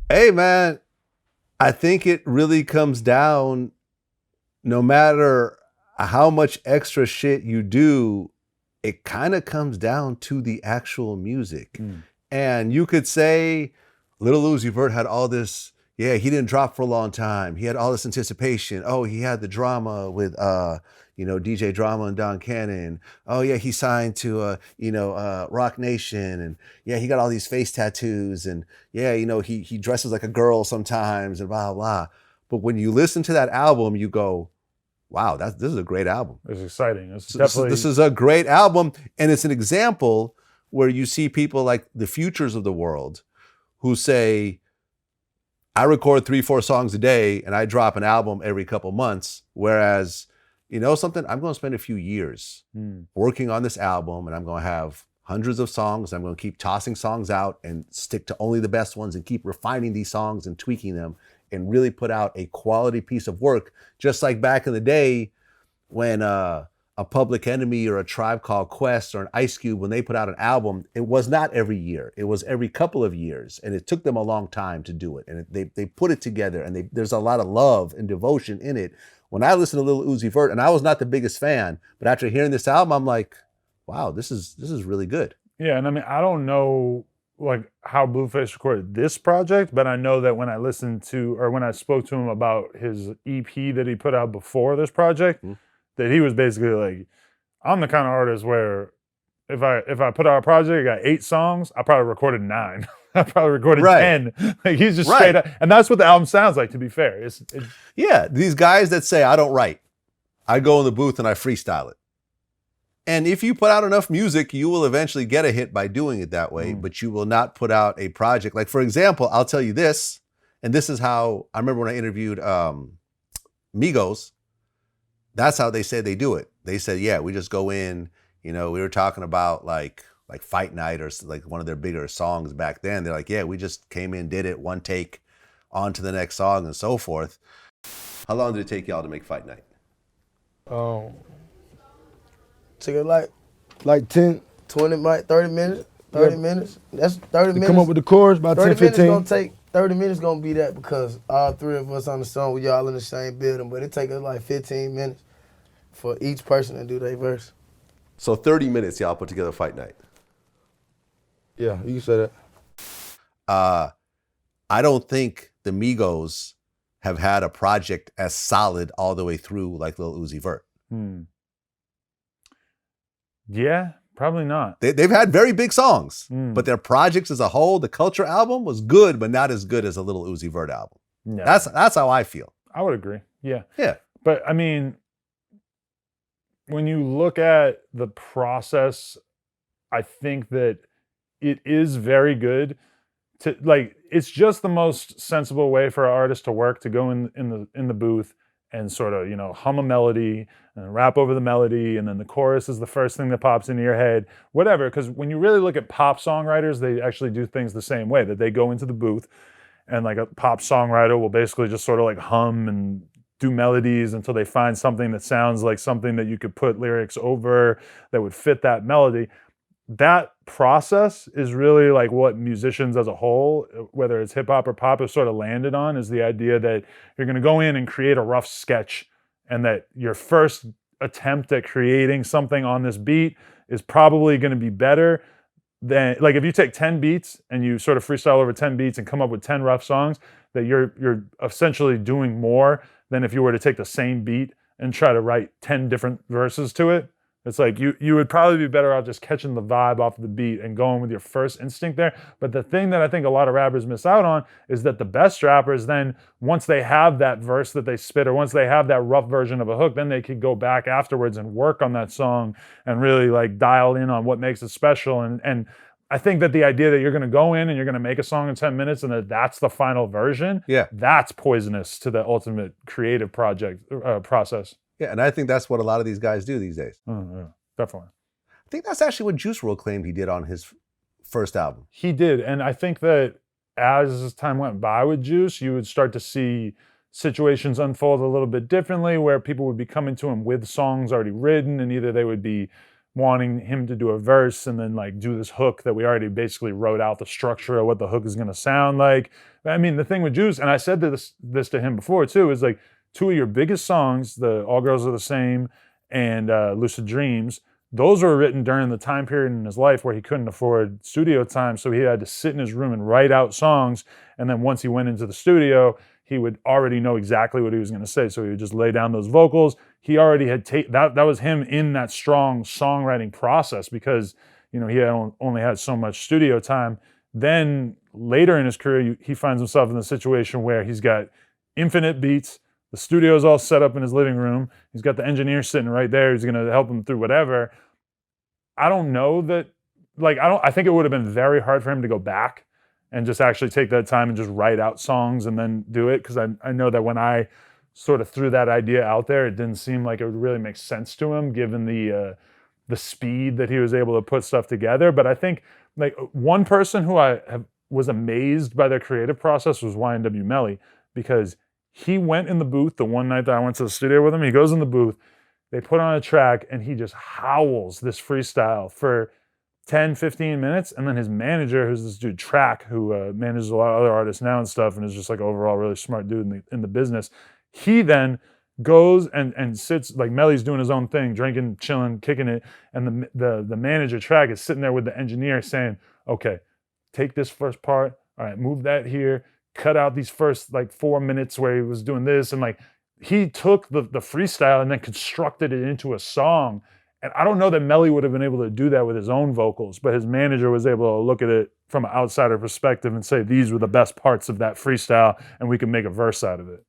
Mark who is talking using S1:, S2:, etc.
S1: Hey, man, I think it really comes down, no matter how much extra shit you do, it kind of comes down to the actual music. And you could say Little Uzi Vert had all this, yeah, he didn't drop for a long time. He had all this anticipation. Oh, he had the drama with DJ Drama and Don Cannon. Oh yeah, he signed to Rock Nation, and yeah, he got all these face tattoos, and yeah, he dresses like a girl sometimes, and blah blah. But when you listen to that album, you go, wow, this is a great album.
S2: It's exciting. It's
S1: definitely this is a great album, and it's an example where you see people like the Futures of the world who say, I record 3-4 songs a day and I drop an album every couple months, whereas something, I'm going to spend a few years working on this album, and I'm going to have hundreds of songs. I'm going to keep tossing songs out and stick to only the best ones and keep refining these songs and tweaking them and really put out a quality piece of work, just like back in the day when a Public Enemy or a Tribe Called Quest or an Ice Cube, when they put out an album, it was not every year. It was every couple of years, and it took them a long time to do it. And they put it together, and there's a lot of love and devotion in it. When I listened to Lil Uzi Vert, and I was not the biggest fan, but after hearing this album, I'm like, wow, this is really good.
S2: Yeah, and I mean, I don't know like how Blueface recorded this project, but I know that when I when I spoke to him about his EP that he put out before this project, that he was basically like, I'm the kind of artist where if I put out a project, I got 8 songs, I probably recorded 9. I probably recorded 10. Like, he's just straight up, and that's what the album sounds like, to be fair.
S1: Yeah, these guys that say, I don't write. I go in the booth and I freestyle it. And if you put out enough music, you will eventually get a hit by doing it that way, but you will not put out a project. Like, for example, I'll tell you this, and this is how, I remember when I interviewed Migos, that's how they said they do it. They said, yeah, we just go in, we were talking about like Fight Night or like one of their bigger songs back then. They're like, yeah, we just came in, did it, one take, on to the next song and so forth. How long did it take y'all to make Fight Night?
S3: Took it like 10, 20, 30 minutes. 30 minutes. That's 30 minutes.
S4: Come up with the chorus about 10, 15.
S3: 30 minutes gonna be that, because all 3 of us on the song, we all in the same building, but it take us like 15 minutes for each person to do their verse.
S1: So 30 minutes y'all put together Fight Night.
S4: Yeah, you can say
S1: that. I don't think the Migos have had a project as solid all the way through like Lil Uzi Vert.
S2: Yeah, probably not.
S1: They've had very big songs, but their projects as a whole, the Culture album was good, but not as good as a Lil Uzi Vert album. No. That's how I feel.
S2: I would agree. Yeah.
S1: Yeah.
S2: But I mean, when you look at the process, I think that it is very good to, like, it's just the most sensible way for an artist to work, to go in the booth and sort of, hum a melody and rap over the melody, and then the chorus is the first thing that pops into your head, whatever. Because when you really look at pop songwriters, they actually do things the same way, that they go into the booth and like a pop songwriter will basically just sort of like hum and do melodies until they find something that sounds like something that you could put lyrics over that would fit that melody. That process is really like what musicians as a whole, whether it's hip hop or pop, have sort of landed on, is the idea that you're going to go in and create a rough sketch, and that your first attempt at creating something on this beat is probably going to be better than, like, if you take 10 beats and you sort of freestyle over 10 beats and come up with 10 rough songs, that you're essentially doing more than if you were to take the same beat and try to write 10 different verses to it. It's like you would probably be better off just catching the vibe off the beat and going with your first instinct there. But the thing that I think a lot of rappers miss out on is that the best rappers then, once they have that verse that they spit, or once they have that rough version of a hook, then they could go back afterwards and work on that song and really like dial in on what makes it special. And I think that the idea that you're going to go in and you're going to make a song in 10 minutes and that's the final version, that's poisonous to the ultimate creative project process.
S1: Yeah, and I think that's what a lot of these guys do these days.
S2: Yeah, definitely.
S1: I think that's actually what Juice WRLD claimed he did on his first album.
S2: He did, and I think that as time went by with Juice, you would start to see situations unfold a little bit differently, where people would be coming to him with songs already written, and either they would be wanting him to do a verse and then like do this hook that we already basically wrote out the structure of what the hook is going to sound like. I mean, the thing with Juice, and I said this to him before too, is like 2 of your biggest songs, the All Girls Are the Same and Lucid Dreams, those were written during the time period in his life where he couldn't afford studio time. So he had to sit in his room and write out songs. And then once he went into the studio, he would already know exactly what he was going to say. So he would just lay down those vocals. He already had that was him in that strong songwriting process because, you know, he had only had so much studio time. Then later in his career, he finds himself in the situation where he's got infinite beats. The studio's all set up in his living room. He's got the engineer sitting right there. He's going to help him through whatever. I don't know that, like, I think it would have been very hard for him to go back and just actually take that time and just write out songs and then do it. Because I know that when I sort of threw that idea out there, it didn't seem like it would really make sense to him given the speed that he was able to put stuff together. But I think like one person who was amazed by their creative process was YNW Melly, because he went in the booth the one night that I went to the studio with him. He goes in the booth, they put on a track, and he just howls this freestyle for 10, 15 minutes. And then his manager, who's this dude Track, who manages a lot of other artists now and stuff, and is just like overall really smart dude in the business. He then goes and sits, like Melly's doing his own thing, drinking, chilling, kicking it. And the manager Track is sitting there with the engineer saying, okay, take this first part. All right, move that here. Cut out these first like 4 minutes where he was doing this. And like, he took the freestyle and then constructed it into a song. And I don't know that Melly would have been able to do that with his own vocals, but his manager was able to look at it from an outsider perspective and say, these were the best parts of that freestyle, and we can make a verse out of it.